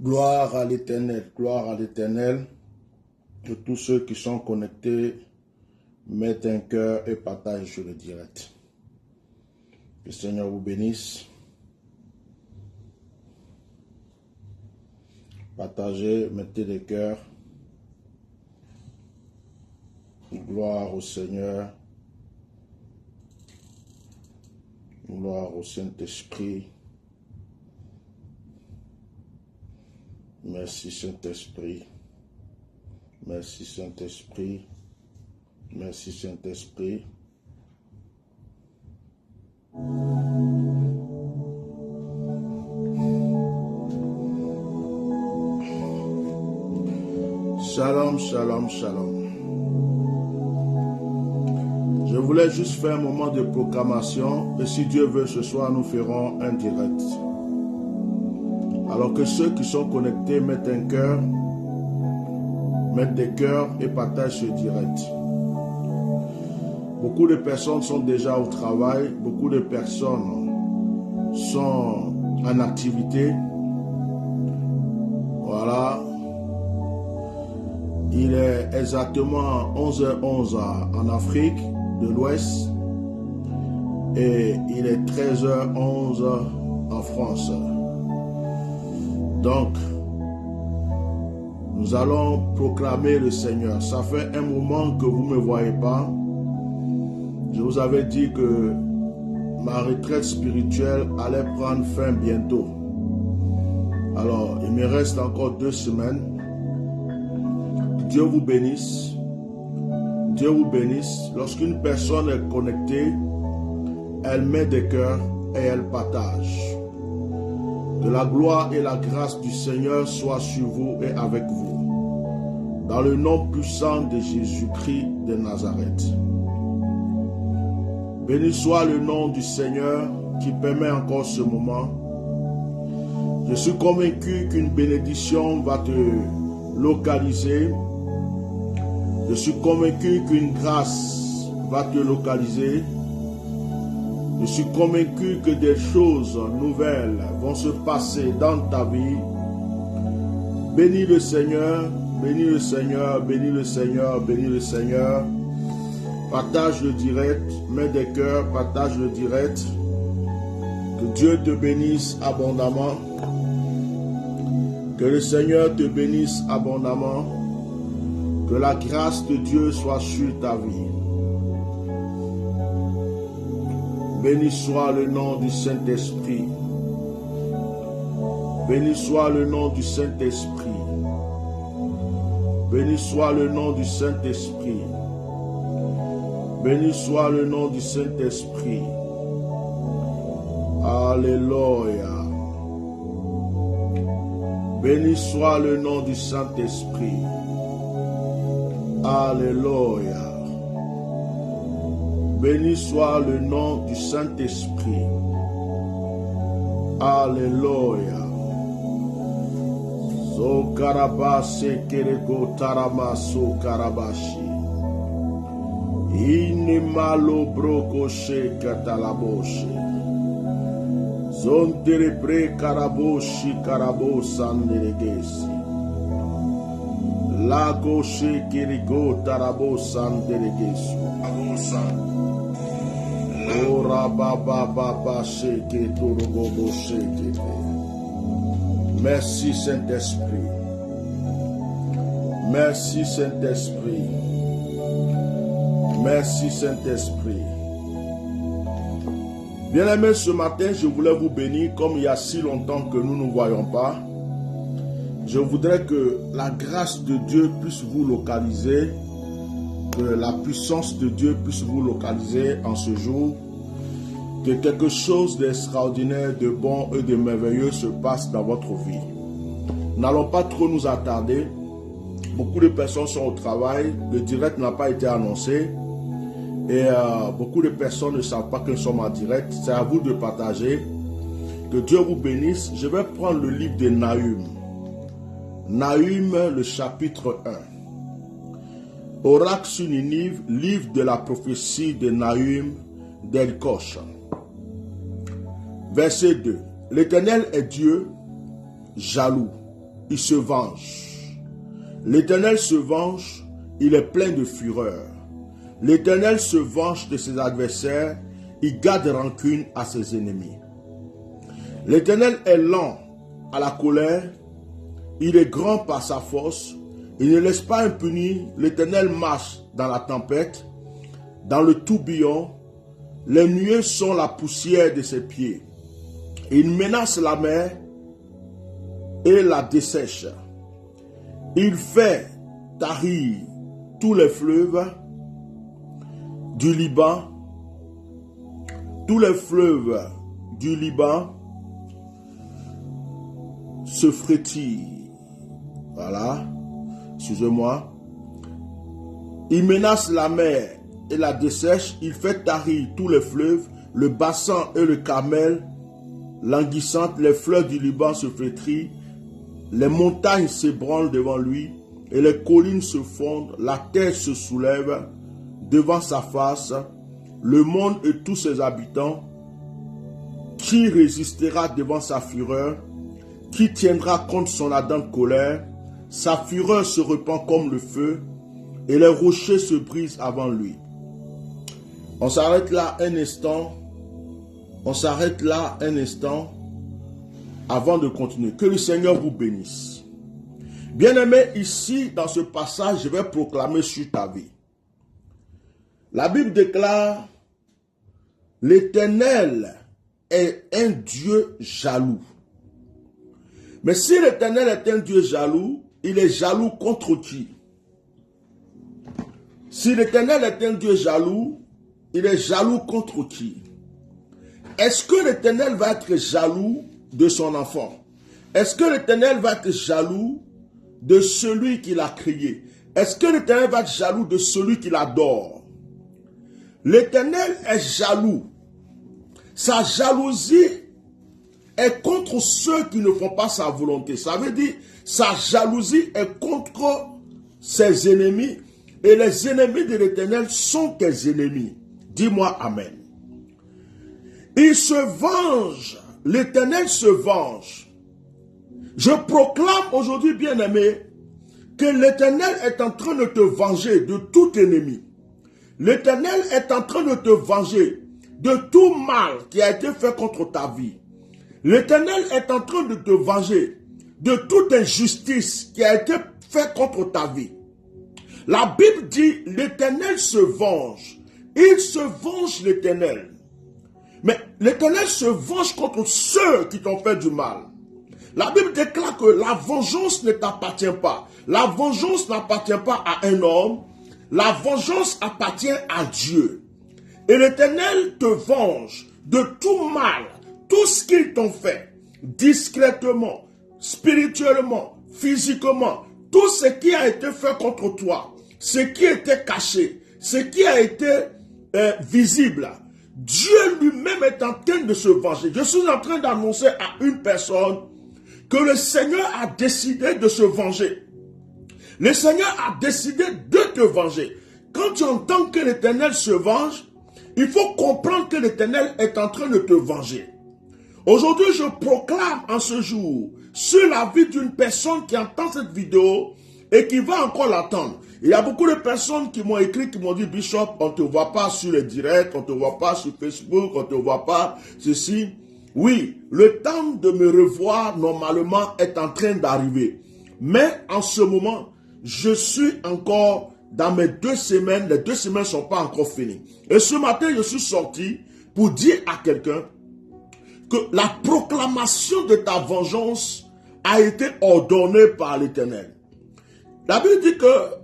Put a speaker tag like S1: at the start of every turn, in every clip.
S1: Gloire à l'Éternel, gloire à l'Éternel. Que tous ceux qui sont connectés mettent un cœur et partagent sur le direct. Que le Seigneur vous bénisse. Partagez, mettez des cœurs. Gloire au Seigneur. Gloire au Saint-Esprit. Merci Saint-Esprit. Merci Saint-Esprit. Merci Saint-Esprit. Shalom, shalom, shalom. Je voulais juste faire un moment de proclamation et si Dieu veut, ce soir nous ferons un direct. Alors que ceux qui sont connectés mettent un cœur, mettent des cœurs et partagent ce direct. Beaucoup de personnes sont déjà au travail, beaucoup de personnes sont en activité. Voilà. Il est exactement 11h11 en Afrique de l'Ouest et il est 13h11 en France. Donc, nous allons proclamer le Seigneur. Ça fait un moment que vous ne me voyez pas. Je vous avais dit que ma retraite spirituelle allait prendre fin bientôt. Alors, il me reste encore 2 semaines. Dieu vous bénisse. Dieu vous bénisse. Lorsqu'une personne est connectée, elle met des cœurs et elle partage. Que la gloire et la grâce du Seigneur soient sur vous et avec vous. Dans le nom puissant de Jésus-Christ de Nazareth. Béni soit le nom du Seigneur qui permet encore ce moment. Je suis convaincu qu'une bénédiction va te localiser. Je suis convaincu qu'une grâce va te localiser. Je suis convaincu que des choses nouvelles vont se passer dans ta vie. Bénis le Seigneur, bénis le Seigneur, bénis le Seigneur, bénis le Seigneur. Partage le direct, mets des cœurs, partage le direct. Que Dieu te bénisse abondamment. Que le Seigneur te bénisse abondamment. Que la grâce de Dieu soit sur ta vie. Béni soit le nom du Saint-Esprit. Béni soit le nom du Saint-Esprit. Béni soit le nom du Saint-Esprit. Béni soit le nom du Saint-Esprit. Alléluia. Béni soit le nom du Saint-Esprit. Alléluia. Béni soit le nom du Saint-Esprit. Alléluia. So karabase kereko tarama so karabashi. Inimalo broko she katalaboshe. Zonterebre karaboshi karabosanderegesi. Lago she kereko tarabosanderegesu. Ora baba baba sheke turugobo sheke. Merci Saint-Esprit. Merci Saint-Esprit. Merci Saint-Esprit. Bien-aimés, ce matin, je voulais vous bénir comme il y a si longtemps que nous ne nous voyons pas. Je voudrais que la grâce de Dieu puisse vous localiser, que la puissance de Dieu puisse vous localiser en ce jour, que quelque chose d'extraordinaire, de bon et de merveilleux se passe dans votre vie. N'allons pas trop nous attarder. Beaucoup de personnes sont au travail, le direct n'a pas été annoncé et beaucoup de personnes ne savent pas que nous sommes en direct. C'est à vous de partager. Que Dieu vous bénisse. Je vais prendre le livre de Nahum. Nahum, le chapitre 1. Oracle sur Ninive, livre de la prophétie de Nahum d'Elkosh. Verset 2. L'Éternel est Dieu jaloux, il se venge. L'Éternel se venge, il est plein de fureur. L'Éternel se venge de ses adversaires, il garde rancune à ses ennemis. L'Éternel est lent à la colère, il est grand par sa force, il ne laisse pas impuni. L'Éternel marche dans la tempête, dans le tourbillon, les nuées sont la poussière de ses pieds. Il menace la mer et la dessèche. Il fait tarir tous les fleuves du Liban. Tous les fleuves du Liban se frétillent. Voilà, excusez-moi. Il menace la mer et la dessèche. Il fait tarir tous les fleuves, le bassin et le Carmel languissantes. Les fleuves du Liban se flétrissent. Les montagnes s'ébranlent devant lui et les collines se fondent. La terre se soulève devant sa face. Le monde et tous ses habitants. Qui résistera devant sa fureur? Qui tiendra contre son ardente colère? Sa fureur se répand comme le feu et les rochers se brisent avant lui. On s'arrête là un instant. On s'arrête là un instant avant de continuer. Que le Seigneur vous bénisse. Bien-aimé, ici, dans ce passage, je vais proclamer sur ta vie. La Bible déclare: l'Éternel est un Dieu jaloux. Mais si l'Éternel est un Dieu jaloux, il est jaloux contre qui? Si l'Éternel est un Dieu jaloux, il est jaloux contre qui? Est-ce que l'Éternel va être jaloux de son enfant? Est-ce que l'Éternel va être jaloux de celui qui l'a créé? Est-ce que l'Éternel va être jaloux de celui qui l'adore? L'Éternel est jaloux. Sa jalousie est contre ceux qui ne font pas sa volonté. Ça veut dire, sa jalousie est contre ses ennemis. Et les ennemis de l'Éternel sont tes ennemis. Dis-moi Amen. Il se venge. L'Éternel se venge. Je proclame aujourd'hui, bien-aimé, que l'Éternel est en train de te venger de tout ennemi. L'Éternel est en train de te venger de tout mal qui a été fait contre ta vie. L'Éternel est en train de te venger de toute injustice qui a été faite contre ta vie. La Bible dit, l'Éternel se venge. Il se venge, l'Éternel. Mais l'Éternel se venge contre ceux qui t'ont fait du mal. La Bible déclare que la vengeance ne t'appartient pas. La vengeance n'appartient pas à un homme. La vengeance appartient à Dieu. Et l'Éternel te venge de tout mal, tout ce qu'ils t'ont fait, discrètement, spirituellement, physiquement, tout ce qui a été fait contre toi, ce qui était caché, ce qui a été visible. Dieu lui-même est en train de se venger. Je suis en train d'annoncer à une personne que le Seigneur a décidé de se venger. Le Seigneur a décidé de te venger. Quand tu entends que l'Éternel se venge, il faut comprendre que l'Éternel est en train de te venger. Aujourd'hui, je proclame en ce jour, sur la vie d'une personne qui entend cette vidéo et qui va encore l'attendre. Il y a beaucoup de personnes qui m'ont écrit, qui m'ont dit, Bishop, on ne te voit pas sur les directs, on ne te voit pas sur Facebook, on ne te voit pas ceci. Oui, le temps de me revoir, normalement, est en train d'arriver. Mais en ce moment, je suis encore dans mes 2 semaines. Les 2 semaines ne sont pas encore finies. Et ce matin, je suis sorti pour dire à quelqu'un que la proclamation de ta vengeance a été ordonnée par l'Éternel. La Bible dit que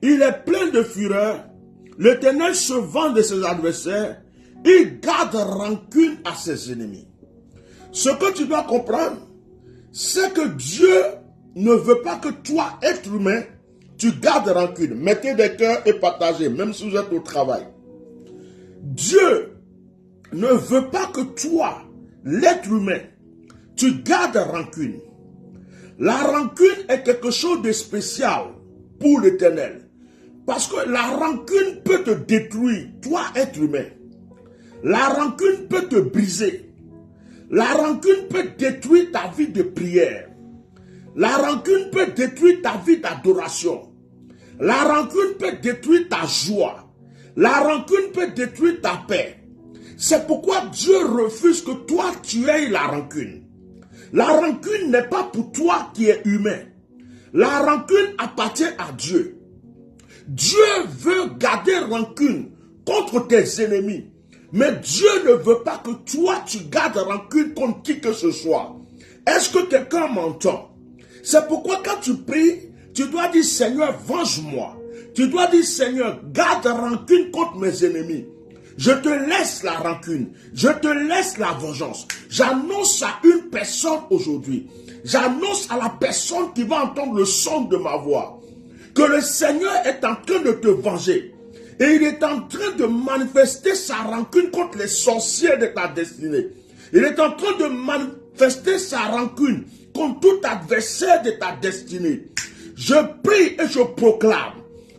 S1: il est plein de fureur. L'Éternel se venge de ses adversaires. Il garde rancune à ses ennemis. Ce que tu dois comprendre, c'est que Dieu ne veut pas que toi, être humain, tu gardes rancune. Mettez des cœurs et partagez, même si vous êtes au travail. Dieu ne veut pas que toi, l'être humain, tu gardes rancune. La rancune est quelque chose de spécial pour l'Éternel. Parce que la rancune peut te détruire, toi, être humain. La rancune peut te briser. La rancune peut détruire ta vie de prière. La rancune peut détruire ta vie d'adoration. La rancune peut détruire ta joie. La rancune peut détruire ta paix. C'est pourquoi Dieu refuse que toi tu aies la rancune. La rancune n'est pas pour toi qui es humain. La rancune appartient à Dieu. Dieu veut garder rancune contre tes ennemis. Mais Dieu ne veut pas que toi tu gardes rancune contre qui que ce soit. Est-ce que quelqu'un m'entend? C'est pourquoi quand tu pries, tu dois dire Seigneur, venge-moi. Tu dois dire Seigneur, garde rancune contre mes ennemis. Je te laisse la rancune. Je te laisse la vengeance. J'annonce à une personne aujourd'hui. J'annonce à la personne qui va entendre le son de ma voix que le Seigneur est en train de te venger. Et il est en train de manifester sa rancune contre les sorciers de ta destinée. Il est en train de manifester sa rancune contre tout adversaire de ta destinée. Je prie et je proclame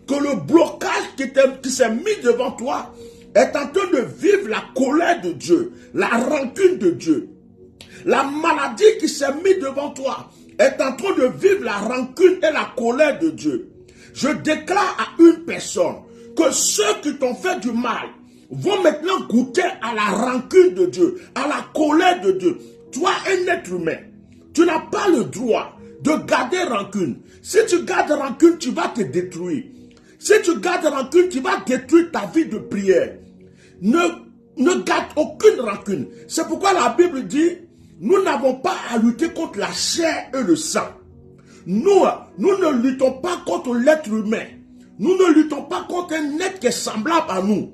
S1: que le blocage qui s'est mis devant toi est en train de vivre la colère de Dieu, la rancune de Dieu. La maladie qui s'est mise devant toi est en train de vivre la rancune et la colère de Dieu. Je déclare à une personne que ceux qui t'ont fait du mal vont maintenant goûter à la rancune de Dieu, à la colère de Dieu. Toi, un être humain, tu n'as pas le droit de garder rancune. Si tu gardes rancune, tu vas te détruire. Si tu gardes rancune, tu vas détruire ta vie de prière. Ne garde aucune rancune. C'est pourquoi la Bible dit, nous n'avons pas à lutter contre la chair et le sang. Nous ne luttons pas contre l'être humain. Nous ne luttons pas contre un être qui est semblable à nous.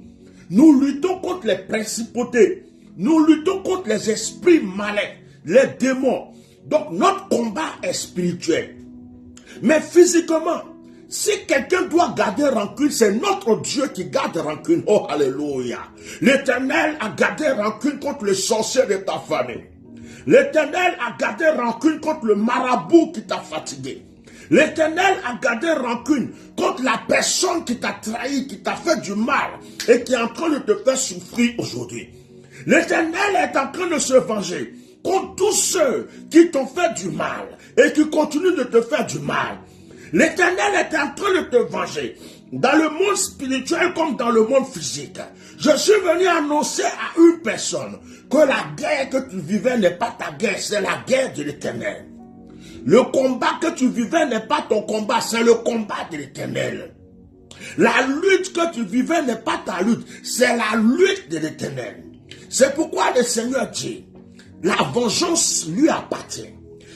S1: Nous luttons contre les principautés. Nous luttons contre les esprits malins, les démons. Donc notre combat est spirituel. Mais physiquement, si quelqu'un doit garder rancune, c'est notre Dieu qui garde rancune. Oh, alléluia. L'Éternel a gardé rancune contre le sorcier de ta famille. L'Éternel a gardé rancune contre le marabout qui t'a fatigué. L'Éternel a gardé rancune contre la personne qui t'a trahi, qui t'a fait du mal et qui est en train de te faire souffrir aujourd'hui. L'Éternel est en train de se venger contre tous ceux qui t'ont fait du mal et qui continuent de te faire du mal. L'Éternel est en train de te venger dans le monde spirituel comme dans le monde physique. Je suis venu annoncer à une personne que la guerre que tu vivais n'est pas ta guerre, c'est la guerre de l'Éternel. Le combat que tu vivais n'est pas ton combat, c'est le combat de l'Éternel. La lutte que tu vivais n'est pas ta lutte, c'est la lutte de l'Éternel. C'est pourquoi le Seigneur dit, la vengeance lui appartient,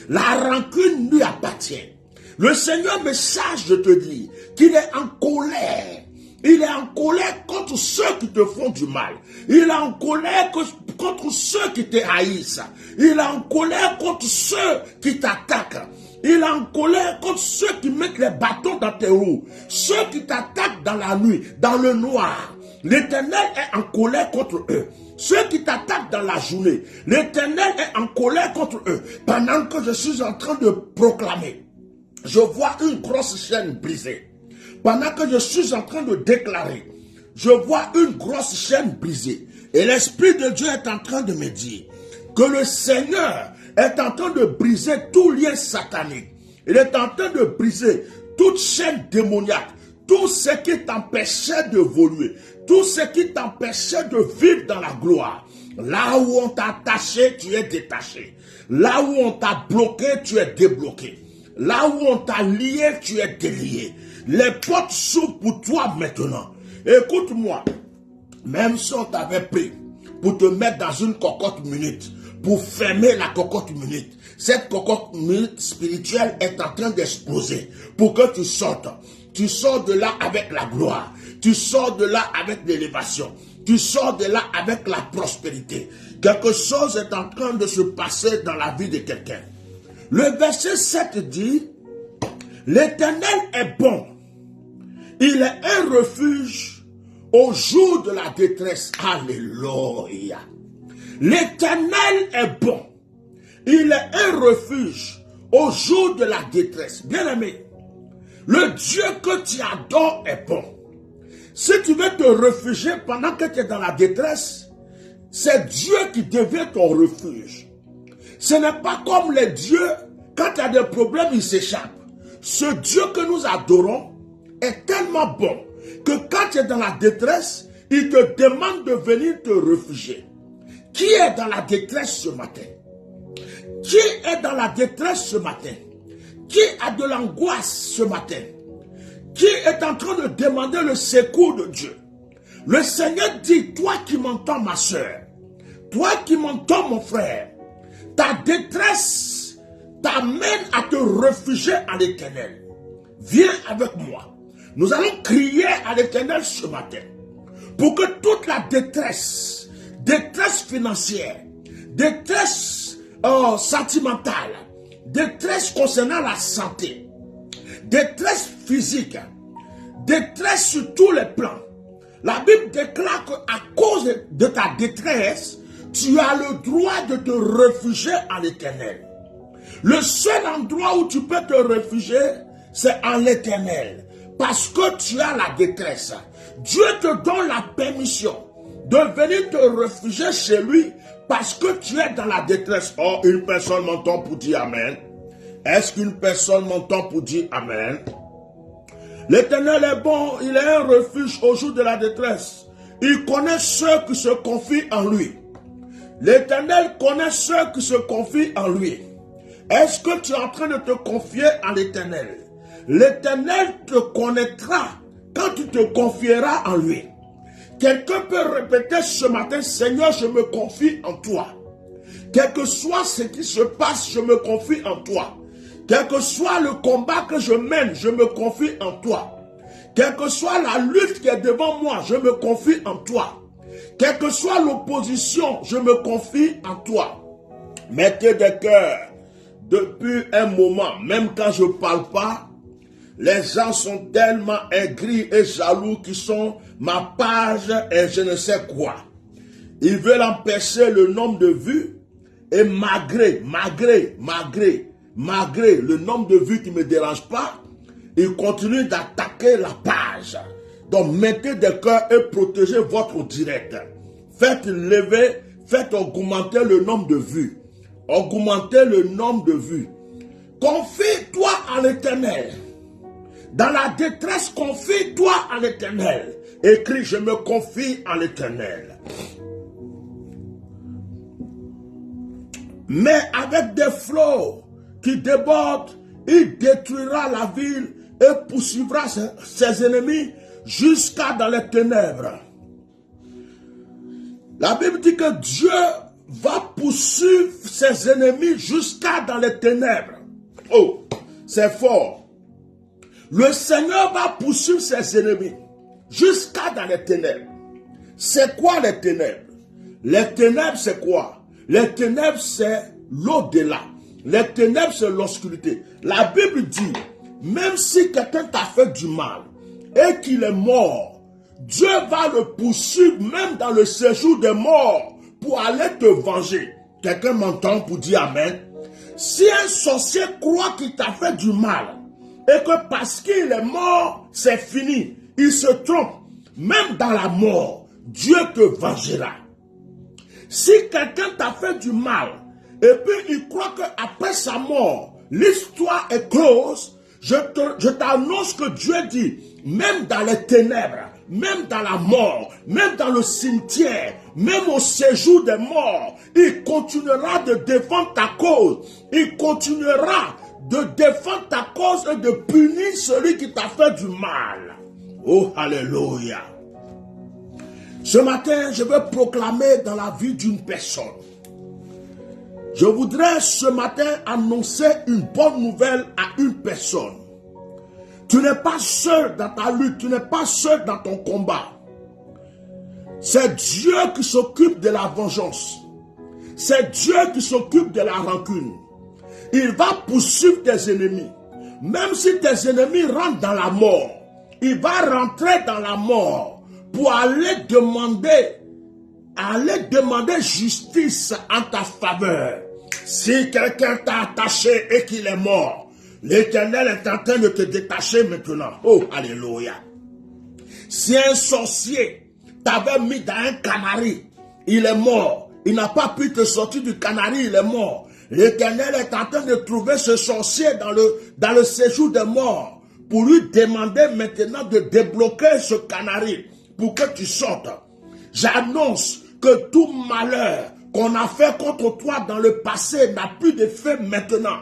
S1: la rancune lui appartient. Le Seigneur me charge de te dire qu'il est en colère. Il est en colère contre ceux qui te font du mal. Il est en colère contre ceux qui te haïssent. Il est en colère contre ceux qui t'attaquent. Il est en colère contre ceux qui mettent les bâtons dans tes roues. Ceux qui t'attaquent dans la nuit, dans le noir. L'Éternel est en colère contre eux. Ceux qui t'attaquent dans la journée, l'Éternel est en colère contre eux. Pendant que je suis en train de proclamer, je vois une grosse chaîne brisée. Pendant que je suis en train de déclarer, je vois une grosse chaîne brisée. Et l'Esprit de Dieu est en train de me dire que le Seigneur est en train de briser tout lien satanique. Il est en train de briser toute chaîne démoniaque. Tout ce qui t'empêchait d'évoluer. Tout ce qui t'empêchait de vivre dans la gloire. Là où on t'a attaché, tu es détaché. Là où on t'a bloqué, tu es débloqué. Là où on t'a lié, tu es délié. Les portes s'ouvrent pour toi maintenant. Écoute-moi. Même si on t'avait pris pour te mettre dans une cocotte minute, pour fermer la cocotte minute, cette cocotte minute spirituelle est en train d'exploser pour que tu sortes. Tu sors de là avec la gloire. Tu sors de là avec l'élévation. Tu sors de là avec la prospérité. Quelque chose est en train de se passer dans la vie de quelqu'un. Le verset 7 dit, l'Éternel est bon. Il est un refuge au jour de la détresse. Alléluia. L'Éternel est bon. Il est un refuge au jour de la détresse. Bien-aimé, le Dieu que tu adores est bon. Si tu veux te réfugier pendant que tu es dans la détresse, c'est Dieu qui devient ton refuge. Ce n'est pas comme les dieux Quand il y a des problèmes, il s'échappe. Ce Dieu que nous adorons est tellement bon que quand tu es dans la détresse, il te demande de venir te réfugier. Qui est dans la détresse ce matin? Qui est dans la détresse ce matin? Qui a de l'angoisse ce matin? Qui est en train de demander le secours de Dieu? Le Seigneur dit, toi qui m'entends ma soeur, toi qui m'entends mon frère, ta détresse t'amène à te réfugier à l'Éternel. Viens avec moi. Nous allons crier à l'Éternel ce matin pour que toute la détresse, détresse financière, détresse sentimentale, détresse concernant la santé, détresse physique, détresse sur tous les plans. La Bible déclare qu'à cause de ta détresse, tu as le droit de te réfugier à l'Éternel. Le seul endroit où tu peux te réfugier, c'est en l'Éternel. Parce que tu as la détresse. Dieu te donne la permission de venir te réfugier chez lui parce que tu es dans la détresse. Oh, une personne m'entend pour dire Amen. Est-ce qu'une personne m'entend pour dire Amen? L'Éternel est bon, il est un refuge au jour de la détresse. Il connaît ceux qui se confient en lui. L'Éternel connaît ceux qui se confient en lui. Est-ce que tu es en train de te confier en l'Éternel? L'Éternel te connaîtra quand tu te confieras en lui. Quelqu'un peut répéter ce matin, Seigneur, je me confie en toi. Quel que soit ce qui se passe, je me confie en toi. Quel que soit le combat que je mène, je me confie en toi. Quelle que soit la lutte qui est devant moi, je me confie en toi. Quelle que soit l'opposition, je me confie en toi. Mettez des cœurs. Depuis un moment, même quand je ne parle pas, les gens sont tellement aigris et jaloux qu'ils sont ma page et je ne sais quoi. Ils veulent empêcher le nombre de vues et malgré le nombre de vues qui ne me dérange pas, ils continuent d'attaquer la page. Donc mettez des cœurs et protégez votre direct. Faites lever, faites augmenter le nombre de vues. Augmenter le nombre de vues. Confie-toi à l'Éternel. Dans la détresse, confie-toi à l'Éternel. Écris, je me confie à l'Éternel. Mais avec des flots qui débordent, il détruira la ville et poursuivra ses ennemis jusqu'à dans les ténèbres. La Bible dit que Dieu va poursuivre ses ennemis jusqu'à dans les ténèbres. Oh, c'est fort. Le Seigneur va poursuivre ses ennemis jusqu'à dans les ténèbres. C'est quoi les ténèbres? Les ténèbres, c'est quoi? Les ténèbres, c'est l'au-delà. Les ténèbres, c'est l'obscurité. La Bible dit, même si quelqu'un t'a fait du mal et qu'il est mort, Dieu va le poursuivre même dans le séjour des morts pour aller te venger. Quelqu'un m'entend pour dire Amen? Si un sorcier croit qu'il t'a fait du mal et que parce qu'il est mort, c'est fini, il se trompe. Même dans la mort, Dieu te vengera. Si quelqu'un t'a fait du mal et puis il croit qu'après sa mort, l'histoire est close, je t'annonce que Dieu dit, même dans les ténèbres, même dans la mort, même dans le cimetière, même au séjour des morts, il continuera de défendre ta cause. Il continuera de défendre ta cause et de punir celui qui t'a fait du mal. Oh, alléluia. Ce matin, je vais proclamer dans la vie d'une personne. Je voudrais ce matin annoncer une bonne nouvelle à une personne. Tu n'es pas seul dans ta lutte, tu n'es pas seul dans ton combat. C'est Dieu qui s'occupe de la vengeance. C'est Dieu qui s'occupe de la rancune. Il va poursuivre tes ennemis. Même si tes ennemis rentrent dans la mort, il va rentrer dans la mort pour aller demander justice en ta faveur. Si quelqu'un t'a attaché et qu'il est mort, l'Éternel est en train de te détacher maintenant. Oh, alléluia. Si un sorcier t'avait mis dans un canari, il est mort. Il n'a pas pu te sortir du canari, il est mort. L'Éternel est en train de trouver ce sorcier dans le séjour des morts pour lui demander maintenant de débloquer ce canari pour que tu sortes. J'annonce que tout malheur qu'on a fait contre toi dans le passé n'a plus d'effet maintenant.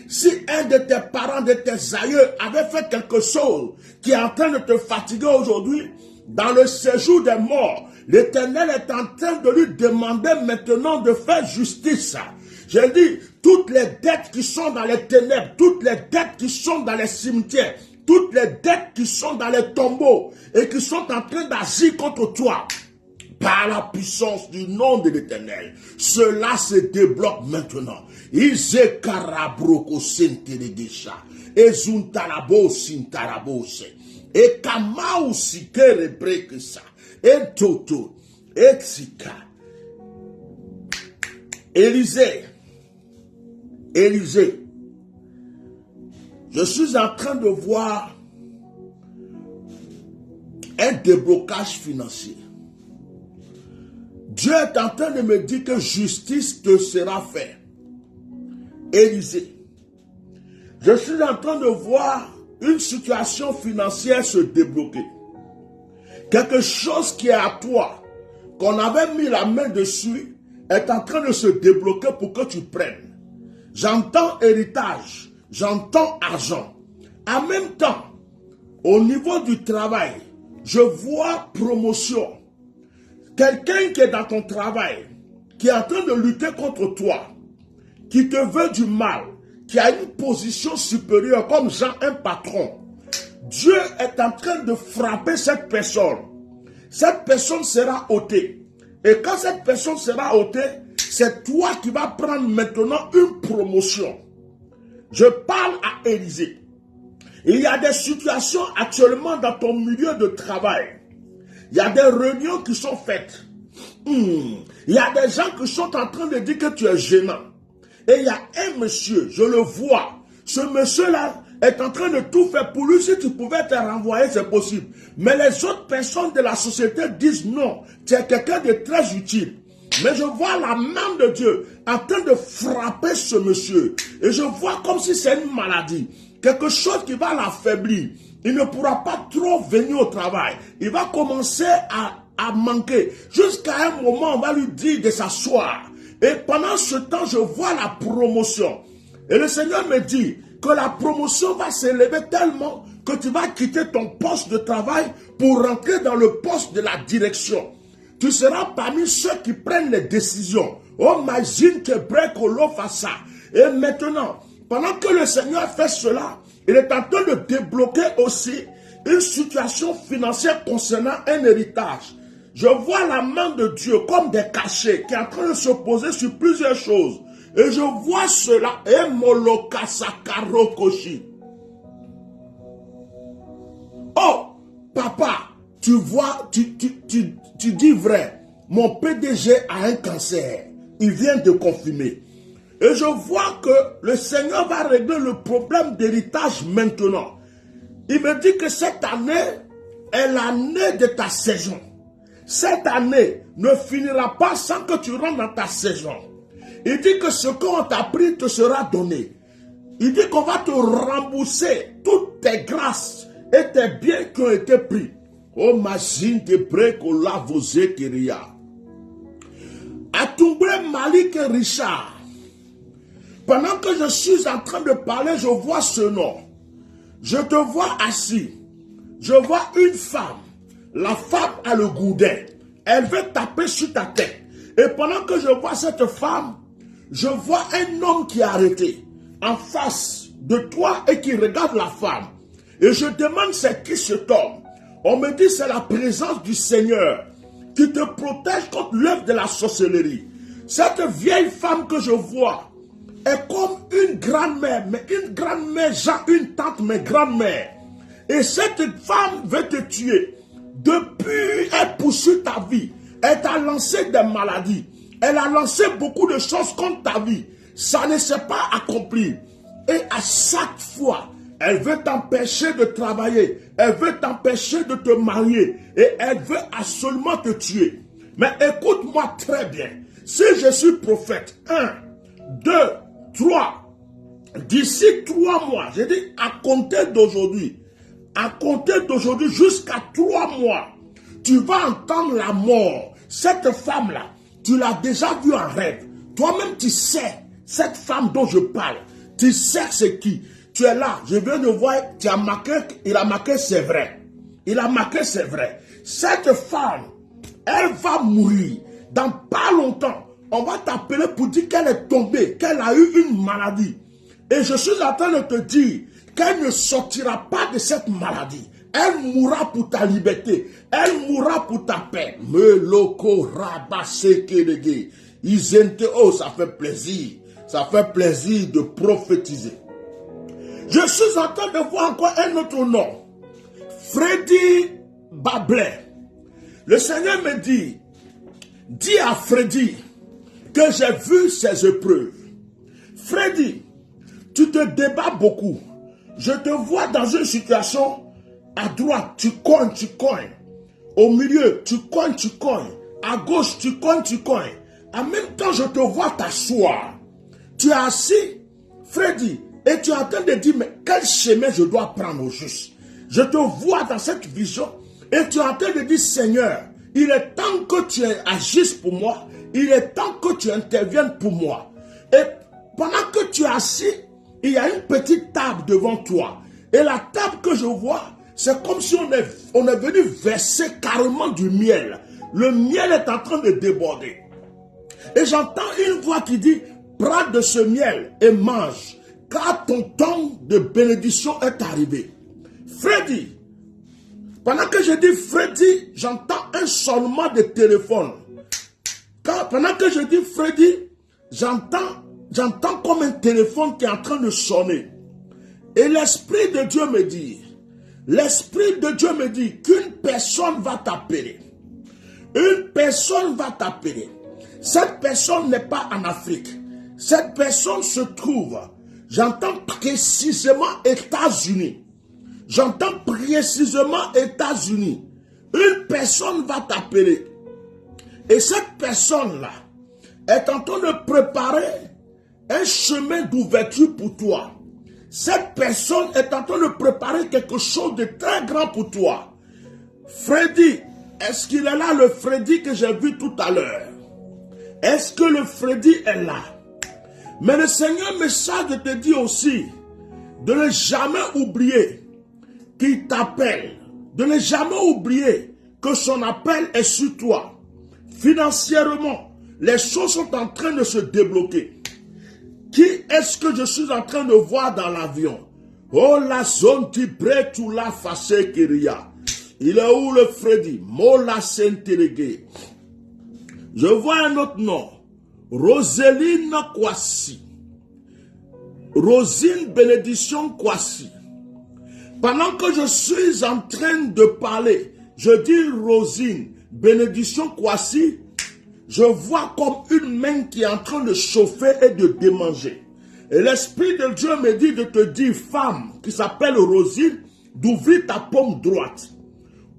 S1: Si un de tes parents, de tes aïeux avait fait quelque chose qui est en train de te fatiguer aujourd'hui, dans le séjour des morts, l'Éternel est en train de lui demander maintenant de faire justice. Je dis, toutes les dettes qui sont dans les ténèbres, toutes les dettes qui sont dans les cimetières, toutes les dettes qui sont dans les tombeaux et qui sont en train d'agir contre toi, par la puissance du nom de l'Éternel, cela se débloque maintenant. Ize karabroko senteregesha, ezuntarabo sintarabose, et kamau sikere brekesa, et toto, et sika. Élisée, je suis en train de voir un déblocage financier. Dieu est en train de me dire que justice te sera faite. Élisée, je suis en train de voir une situation financière se débloquer. Quelque chose qui est à toi, qu'on avait mis la main dessus, est en train de se débloquer pour que tu prennes. J'entends héritage, j'entends argent. En même temps, au niveau du travail, je vois promotion. Quelqu'un qui est dans ton travail, qui est en train de lutter contre toi, qui te veut du mal, qui a une position supérieure comme Jean, un patron, Dieu est en train de frapper cette personne. Cette personne sera ôtée. Et quand cette personne sera ôtée, c'est toi qui vas prendre maintenant une promotion. Je parle à Élisée. Il y a des situations actuellement dans ton milieu de travail. Il y a des réunions qui sont faites. Il y a des gens qui sont en train de dire que tu es gênant. Et il y a un monsieur, je le vois. Ce monsieur-là est en train de tout faire pour lui. Si tu pouvais te renvoyer, c'est possible. Mais les autres personnes de la société disent non. Tu es quelqu'un de très utile. Mais je vois la main de Dieu en train de frapper ce monsieur. Et je vois comme si c'est une maladie. Quelque chose qui va l'affaiblir. Il ne pourra pas trop venir au travail. Il va commencer à manquer. Jusqu'à un moment, on va lui dire de s'asseoir. Et pendant ce temps, je vois la promotion. Et le Seigneur me dit que la promotion va s'élever tellement que tu vas quitter ton poste de travail pour rentrer dans le poste de la direction. Tu seras parmi ceux qui prennent les décisions. Oh, imagine que Brekolo fasse ça. Et maintenant, pendant que le Seigneur fait cela, il est en train de débloquer aussi une situation financière concernant un héritage. Je vois la main de Dieu comme des cachets qui est en train de se poser sur plusieurs choses. Et je vois cela. Et Molokasakarokoshi. Oh, papa, tu vois, tu dis vrai. Mon PDG a un cancer. Il vient de confirmer. Et je vois que le Seigneur va régler le problème d'héritage maintenant. Il me dit que cette année est l'année de ta saison. Cette année ne finira pas sans que tu rentres dans ta saison. Il dit que ce qu'on t'a pris te sera donné. Il dit qu'on va te rembourser toutes tes grâces et tes biens qui ont été pris. Oh, imagine de breko la vosé kiria. Atumbre Malik Richard. Pendant que je suis en train de parler, je vois ce nom. Je te vois assis. Je vois une femme. La femme a le gourdin. Elle veut taper sur ta tête. Et pendant que je vois cette femme, je vois un homme qui est arrêté en face de toi et qui regarde la femme. Et je demande c'est qui cet homme. On me dit c'est la présence du Seigneur qui te protège contre l'œuvre de la sorcellerie. Cette vieille femme que je vois est comme une grand-mère, mais une grand-mère, genre une tante, mais grand-mère. Et cette femme veut te tuer. Depuis, elle poursuit ta vie. Elle t'a lancé des maladies. Elle a lancé beaucoup de choses contre ta vie. Ça ne s'est pas accompli. Et à chaque fois, elle veut t'empêcher de travailler. Elle veut t'empêcher de te marier. Et elle veut absolument te tuer. Mais écoute-moi très bien. Si je suis prophète, 2, 3. D'ici 3 mois, j'ai dit à compter d'aujourd'hui jusqu'à 3 mois, tu vas entendre la mort. Cette femme-là, tu l'as déjà vue en rêve. Toi-même, tu sais, cette femme dont je parle, tu sais c'est qui. Tu es là, je viens de voir, tu as marqué, il a marqué c'est vrai. Il a marqué c'est vrai. Cette femme, elle va mourir. Dans pas longtemps, on va t'appeler pour dire qu'elle est tombée, qu'elle a eu une maladie. Et je suis en train de te dire qu'elle ne sortira pas de cette maladie. Elle mourra pour ta liberté. Elle mourra pour ta paix. Me loko rabasekelege. Izente, oh, ça fait plaisir. Ça fait plaisir de prophétiser. Je suis en train de voir encore un autre nom. Freddy Bablé. Le Seigneur me dit, dis à Freddy que j'ai vu ses épreuves. Freddy, tu te débats beaucoup. Je te vois dans une situation à droite, tu cognes. Au milieu, tu cognes. À gauche, tu cognes. En même temps, je te vois t'asseoir. Tu es assis, Freddy, et tu es en train de dire, mais quel chemin je dois prendre au juste? Je te vois dans cette vision et tu es en train de dire, Seigneur, il est temps que tu agisses pour moi. Il est temps que tu interviennes pour moi. Et pendant que tu es assis, il y a une petite table devant toi. Et la table que je vois, c'est comme si on est venu verser carrément du miel. Le miel est en train de déborder. Et j'entends une voix qui dit, prends de ce miel et mange, car ton temps de bénédiction est arrivé. Freddy, pendant que je dis Freddy, j'entends un sonnement de téléphone. Pendant que je dis Freddy, j'entends comme un téléphone qui est en train de sonner. Et l'Esprit de Dieu me dit qu'une personne va t'appeler. Une personne va t'appeler. Cette personne n'est pas en Afrique. Cette personne se trouve, j'entends précisément États-Unis. J'entends précisément États-Unis. Une personne va t'appeler. Et cette personne-là est en train de préparer un chemin d'ouverture pour toi. Cette personne est en train de préparer quelque chose de très grand pour toi. Freddy, est-ce qu'il est là, le Freddy que j'ai vu tout à l'heure? Est-ce que le Freddy est là? Mais le Seigneur me charge de te dire aussi de ne jamais oublier qu'il t'appelle. De ne jamais oublier que son appel est sur toi. Financièrement, les choses sont en train de se débloquer. Qui est-ce que je suis en train de voir dans l'avion? Oh, la zone tibré tout la face kiria. Il est où le Freddy? Mola Saint-Télégué. Je vois un autre nom. Roseline Kwasi. Rosine Bénédiction Kwasi. Pendant que je suis en train de parler, je dis Rosine Bénédiction Kwasi, je vois comme une main qui est en train de chauffer et de démanger. Et l'Esprit de Dieu me dit de te dire, femme qui s'appelle Rosine, d'ouvrir ta paume droite.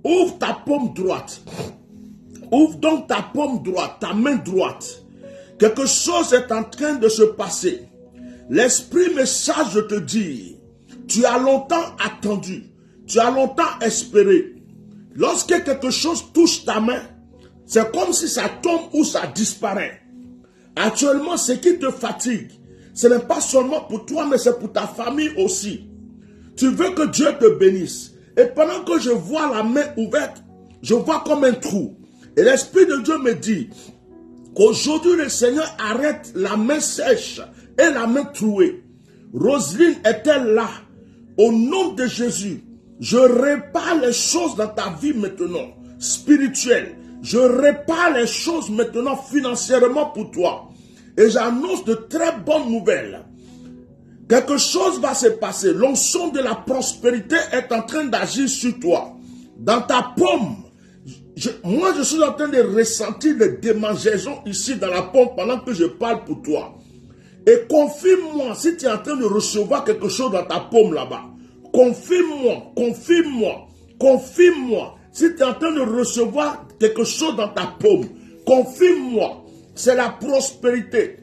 S1: Ouvre ta paume droite. Ouvre donc ta paume droite, ta main droite. Quelque chose est en train de se passer. L'Esprit me charge de te dire, tu as longtemps attendu, tu as longtemps espéré. Lorsque quelque chose touche ta main, c'est comme si ça tombe ou ça disparaît. Actuellement, ce qui te fatigue, ce n'est pas seulement pour toi, mais c'est pour ta famille aussi. Tu veux que Dieu te bénisse. Et pendant que je vois la main ouverte, je vois comme un trou. Et l'Esprit de Dieu me dit qu'aujourd'hui, le Seigneur arrête la main sèche et la main trouée. Roselyne est-elle là? Au nom de Jésus, je répare les choses dans ta vie maintenant, spirituelle. Je répare les choses maintenant financièrement pour toi. Et j'annonce de très bonnes nouvelles. Quelque chose va se passer. L'onction de la prospérité est en train d'agir sur toi. Dans ta paume, moi je suis en train de ressentir des démangeaisons ici dans la paume pendant que je parle pour toi. Et confirme-moi si tu es en train de recevoir quelque chose dans ta paume là-bas. Confirme-moi, confirme-moi, confirme-moi. Si tu es en train de recevoir quelque chose dans ta paume, confirme-moi. C'est la prospérité.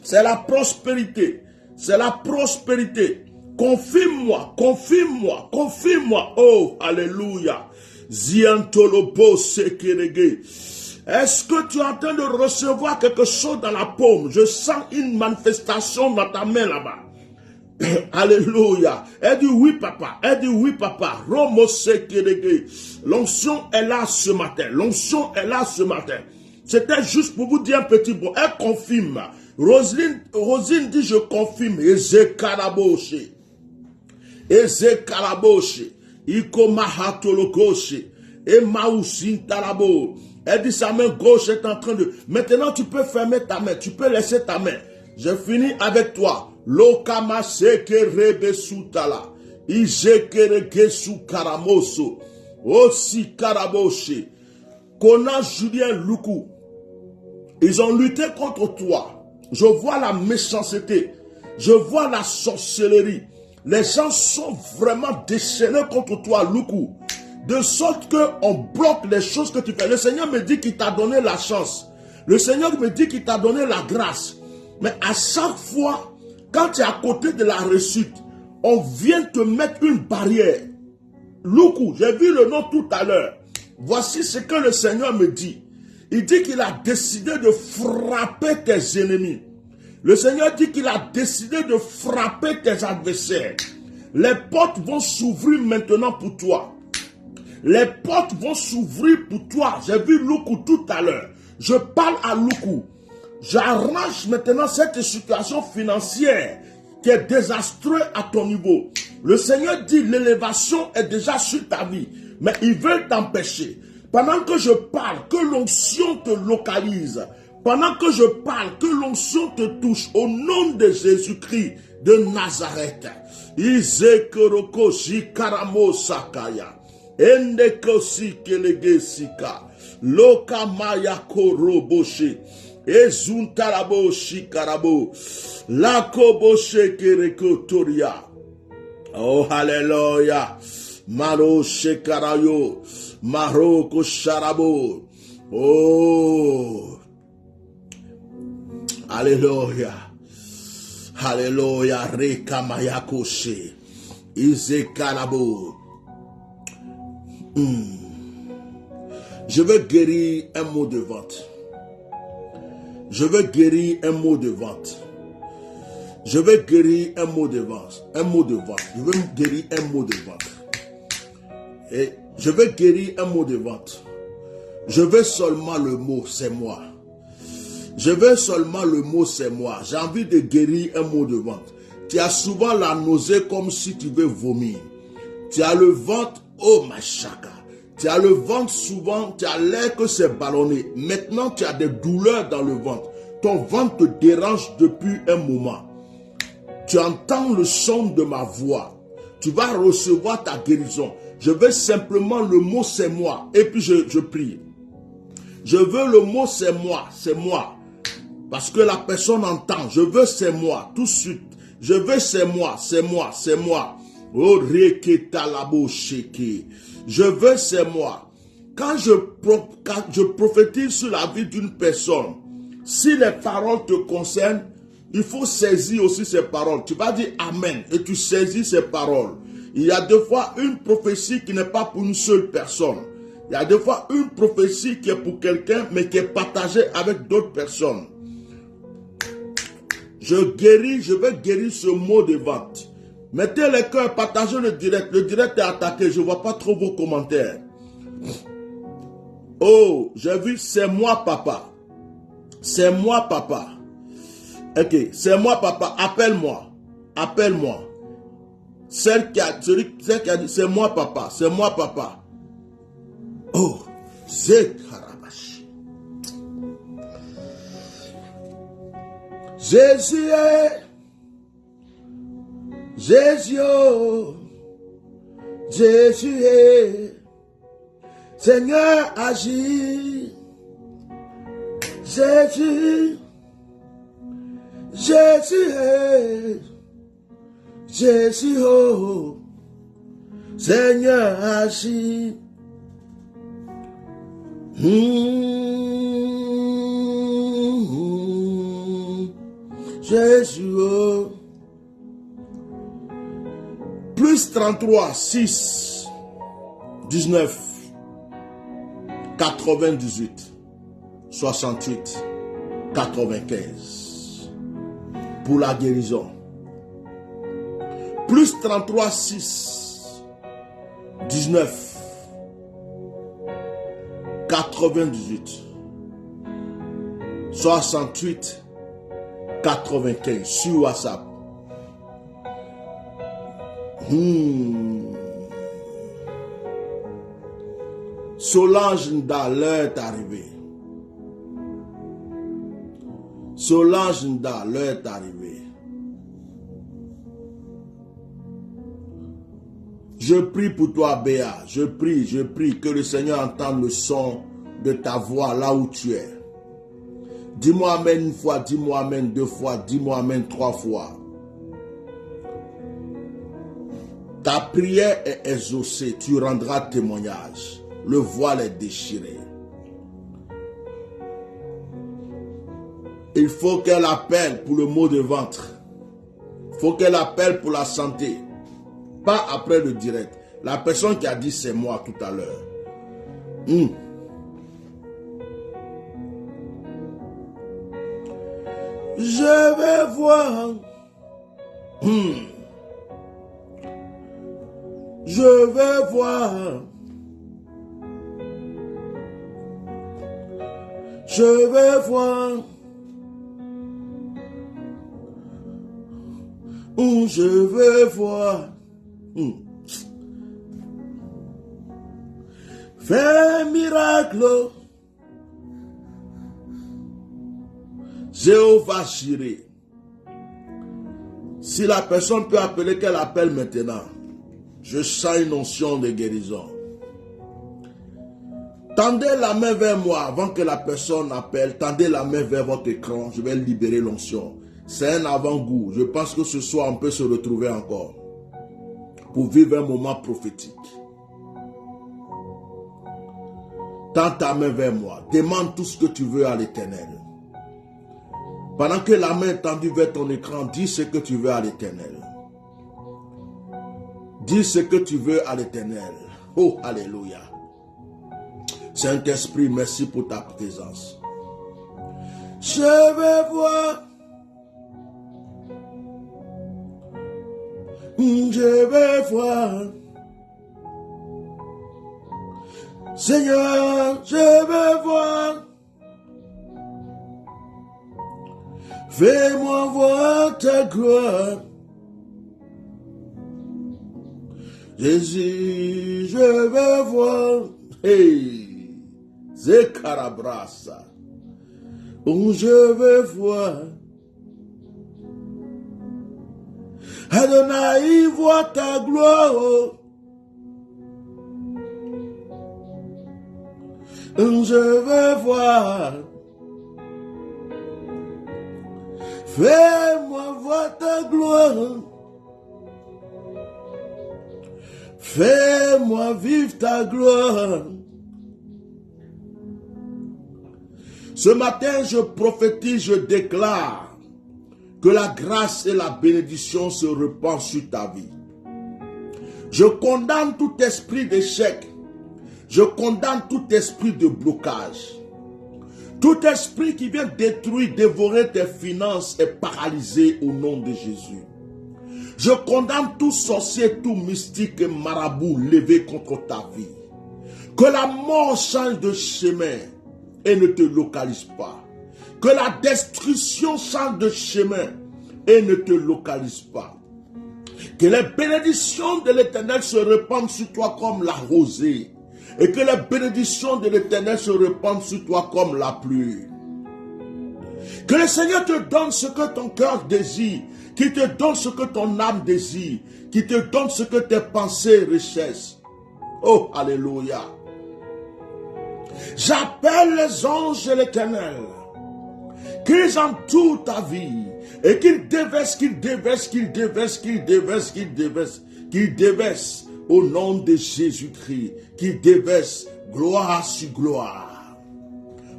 S1: C'est la prospérité. C'est la prospérité. Confirme-moi, confirme-moi, confirme-moi. Oh, alléluia. Ziantolopo sekerege. Est-ce que tu es en train de recevoir quelque chose dans la paume? Je sens une manifestation dans ta main là-bas. Alléluia. Elle dit oui papa. Elle dit oui papa. Romo sekerege. L'onction est là ce matin. L'onction est là ce matin. C'était juste pour vous dire un petit mot. Elle confirme. Rosine dit je confirme. Ezekaraboshe. Ezekaraboshe. Ikomahatolokoshe. Emaousintalabo. Elle dit sa main gauche est en train de... Maintenant tu peux fermer ta main. Tu peux laisser ta main. Je finis avec toi. Lokama sekerebe sutala. Ijekereke sukaramoso. Osi karaboshe. Kona Julien Loukou. Ils ont lutté contre toi. Je vois la méchanceté. Je vois la sorcellerie. Les gens sont vraiment déchaînés contre toi, Loukou. De sorte qu'on bloque les choses que tu fais. Le Seigneur me dit qu'il t'a donné la chance. Le Seigneur me dit qu'il t'a donné la grâce. Mais à chaque fois, quand tu es à côté de la réussite, on vient te mettre une barrière. Loukou, j'ai vu le nom tout à l'heure. Voici ce que le Seigneur me dit. Il dit qu'il a décidé de frapper tes ennemis. Le Seigneur dit qu'il a décidé de frapper tes adversaires. Les portes vont s'ouvrir maintenant pour toi. Les portes vont s'ouvrir pour toi. J'ai vu Loukou tout à l'heure. Je parle à Loukou. J'arrange maintenant cette situation financière qui est désastreuse à ton niveau. Le Seigneur dit l'élévation est déjà sur ta vie. Mais il veut t'empêcher. Pendant que je parle, que l'onction te localise. Pendant que je parle, que l'onction te touche. Au nom de Jésus-Christ de Nazareth. Izekoroko shikaramo sakaya. Endekosi kelegesika. Lokamaya koroboshe. Ezuntarabo shikarabo. Lakoboshe kerekotoria. Oh, hallelujah. Maro shekarayo. Maroko Sharabo. Oh. Alléluia. Alléluia. Rekamayakoshe. Izekalabo. Je veux guérir un mot de vente. Je veux guérir un mot de vente. Je veux guérir un mot de vente. Un mot de vente. Je veux guérir un mot de vente. Et je veux guérir un mot de vente. Je veux seulement le mot, c'est moi. Je veux seulement le mot, c'est moi. J'ai envie de guérir un mot de vente. Tu as souvent la nausée comme si tu veux vomir. Tu as le ventre, oh machaka. Tu as le ventre souvent, tu as l'air que c'est ballonné. Maintenant, tu as des douleurs dans le ventre. Ton ventre te dérange depuis un moment. Tu entends le son de ma voix. Tu vas recevoir ta guérison. Je veux simplement le mot c'est moi. Et puis je prie. Je veux le mot c'est moi. C'est moi. Parce que la personne entend. Je veux c'est moi. Tout de suite. Je veux c'est moi. C'est moi. C'est moi. Oh reketalabo sheke. Je veux c'est moi. Quand je prophétise sur la vie d'une personne, si les paroles te concernent, il faut saisir aussi ces paroles. Tu vas dire Amen et tu saisis ces paroles. Il y a des fois une prophétie qui n'est pas pour une seule personne. Il y a des fois une prophétie qui est pour quelqu'un, mais qui est partagée avec d'autres personnes. Je veux guérir ce mot de vente. Mettez les cœurs, partagez le direct. Le direct est attaqué, je ne vois pas trop vos commentaires. Oh, j'ai vu, c'est moi papa. C'est moi papa. Ok, c'est moi papa, appelle-moi. Appelle-moi. Celle qui a dit, c'est moi papa, c'est moi papa. Oh, c'est Karabash. Jésus est, Jésus, Jésus est, Seigneur agit, Jésus, Jésus est, Jésus, oh, Seigneur agit. Jésus. Oh. Plus 33, 6, 19, 98, 68, 95. Pour la guérison. Plus 33, 6, 19, 98, 68, 95 sur WhatsApp. Solange Nda, l'heure est arrivée. Solange Nda, l'heure est arrivée. Je prie pour toi, Béa. Je prie que le Seigneur entende le son de ta voix là où tu es. Dis-moi Amen une fois, dis-moi Amen deux fois, dis-moi Amen trois fois. Ta prière est exaucée, tu rendras témoignage. Le voile est déchiré. Il faut qu'elle appelle pour le mot de ventre. Il faut qu'elle appelle pour la santé. Pas après le direct. La personne qui a dit c'est moi tout à l'heure. Je vais voir. Je vais voir. Je vais voir. Je vais voir. Fais un miracle. Jéhovah Jireh. Si la personne peut appeler, qu'elle appelle maintenant. Je sens une onction de guérison. Tendez la main vers moi avant que la personne appelle. Tendez la main vers votre écran. Je vais libérer l'onction. C'est un avant-goût. Je pense que ce soir, on peut se retrouver encore pour vivre un moment prophétique. Tends ta main vers moi. Demande tout ce que tu veux à l'Éternel. Pendant que la main est tendue vers ton écran, dis ce que tu veux à l'Éternel. Dis ce que tu veux à l'Éternel. Oh, alléluia. Saint-Esprit, merci pour ta présence. Je vais voir. Je vais voir. Seigneur, je vais voir. Fais-moi voir ta gloire. Jésus, je vais voir. Hey, Zekarabrasa. Je vais voir. Adonai, vois ta gloire. Je vais voir. Fais-moi voir ta gloire. Fais-moi vivre ta gloire. Ce matin, je prophétise, je déclare que la grâce et la bénédiction se répandent sur ta vie. Je condamne tout esprit d'échec. Je condamne tout esprit de blocage. Tout esprit qui vient détruire, dévorer tes finances est paralysé au nom de Jésus. Je condamne tout sorcier, tout mystique et marabout levé contre ta vie. Que la mort change de chemin et ne te localise pas. Que la destruction change de chemin et ne te localise pas. Que les bénédictions de l'Éternel se répandent sur toi comme la rosée. Et que les bénédictions de l'Éternel se répandent sur toi comme la pluie. Que le Seigneur te donne ce que ton cœur désire. Qu'il te donne ce que ton âme désire. Qu'il te donne ce que tes pensées recherchent. Oh, alléluia. J'appelle les anges de l'Éternel. Qu'ils entourent ta vie. Et qu'ils déversent, qu'ils déversent, qu'ils déversent, qu'ils déversent, qu'ils déversent, qu'ils déversent. Au nom de Jésus-Christ, qu'il déverse gloire sur gloire,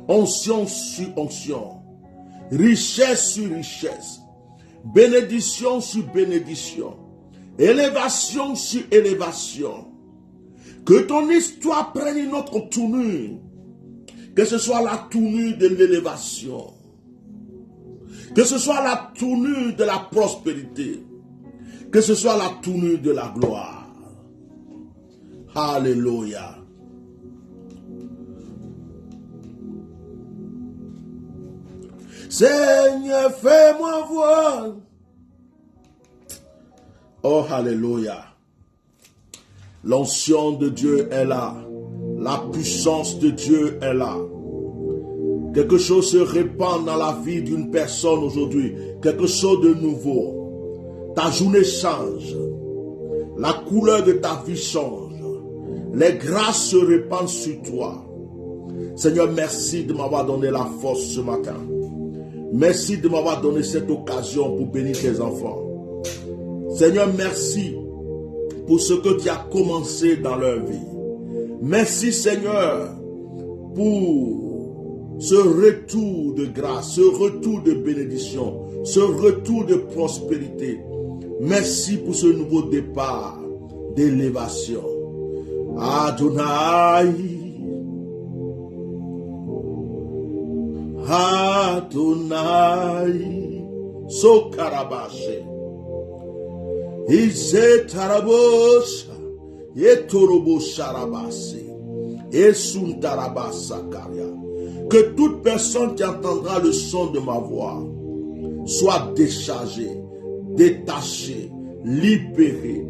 S1: onction sur onction, richesse sur richesse, bénédiction sur bénédiction, élévation sur élévation. Que ton histoire prenne une autre tournure, que ce soit la tournure de l'élévation, que ce soit la tournure de la prospérité, que ce soit la tournure de la gloire. Alléluia. Seigneur, fais-moi voir. Oh, alléluia. L'onction de Dieu est là. La puissance de Dieu est là. Quelque chose se répand dans la vie d'une personne aujourd'hui. Quelque chose de nouveau. Ta journée change. La couleur de ta vie change. Les grâces se répandent sur toi. Seigneur, merci de m'avoir donné la force ce matin. Merci de m'avoir donné cette occasion pour bénir tes enfants. Seigneur, merci pour ce que tu as commencé dans leur vie. Merci, Seigneur, pour ce retour de grâce, ce retour de bénédiction, ce retour de prospérité. Merci pour ce nouveau départ d'élévation. Adonai, Adonai, Sokarabashe, Ise Tarabosha, Etorobo Sharabase, Esun Tarabasakaria. Que toute personne qui entendra le son de ma voix soit déchargée, détachée, libérée,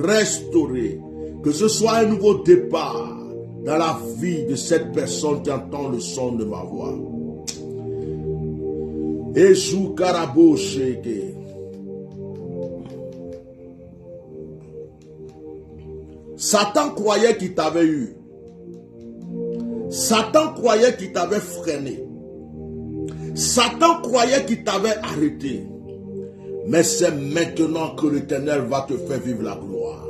S1: restaurée. Que ce soit un nouveau départ dans la vie de cette personne qui entend le son de ma voix. Esu Karabo Sheke. Satan croyait qu'il t'avait eu. Satan croyait qu'il t'avait freiné. Satan croyait qu'il t'avait arrêté. Mais c'est maintenant que l'Éternel va te faire vivre la gloire.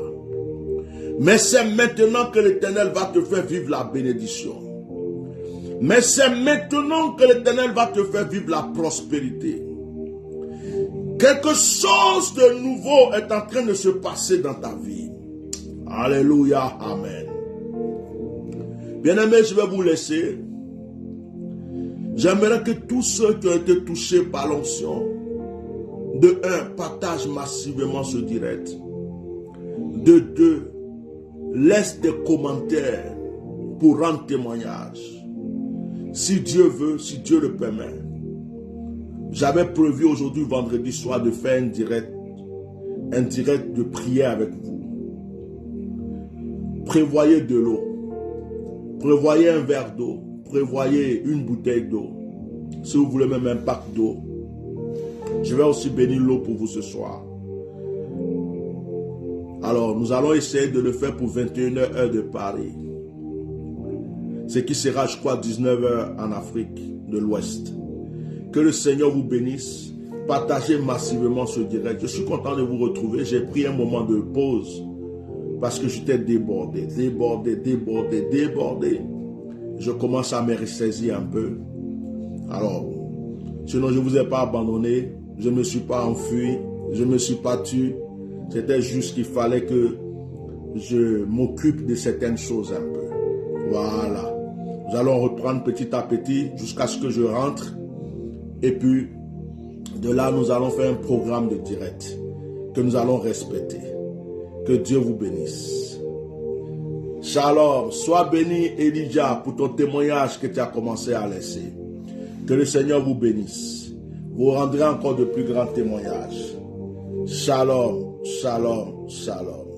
S1: Mais c'est maintenant que l'Éternel va te faire vivre la bénédiction. Mais c'est maintenant que l'Éternel va te faire vivre la prospérité. Quelque chose de nouveau est en train de se passer dans ta vie. Alléluia, amen. Bien-aimés, je vais vous laisser. J'aimerais que tous ceux qui ont été touchés par l'onction, de 1, partagent massivement ce direct. De 2, laisse des commentaires pour rendre témoignage. Si Dieu veut, si Dieu le permet. J'avais prévu aujourd'hui, vendredi soir, de faire un direct de prière avec vous. Prévoyez de l'eau. Prévoyez un verre d'eau. Prévoyez une bouteille d'eau. Si vous voulez même un pack d'eau. Je vais aussi bénir l'eau pour vous ce soir. Alors, nous allons essayer de le faire pour 21h heure de Paris. Ce qui sera, je crois, 19h en Afrique de l'Ouest. Que le Seigneur vous bénisse. Partagez massivement ce direct. Je suis content de vous retrouver. J'ai pris un moment de pause parce que j'étais débordé. Je commence à me ressaisir un peu. Alors, sinon je ne vous ai pas abandonné. Je ne me suis pas enfui. Je ne me suis pas tué. C'était juste qu'il fallait que je m'occupe de certaines choses un peu. Voilà. Nous allons reprendre petit à petit jusqu'à ce que je rentre. Et puis, de là, nous allons faire un programme de direct que nous allons respecter. Que Dieu vous bénisse. Shalom. Sois béni, Elijah, pour ton témoignage que tu as commencé à laisser. Que le Seigneur vous bénisse. Vous rendrez encore de plus grands témoignages. Shalom, shalom, shalom.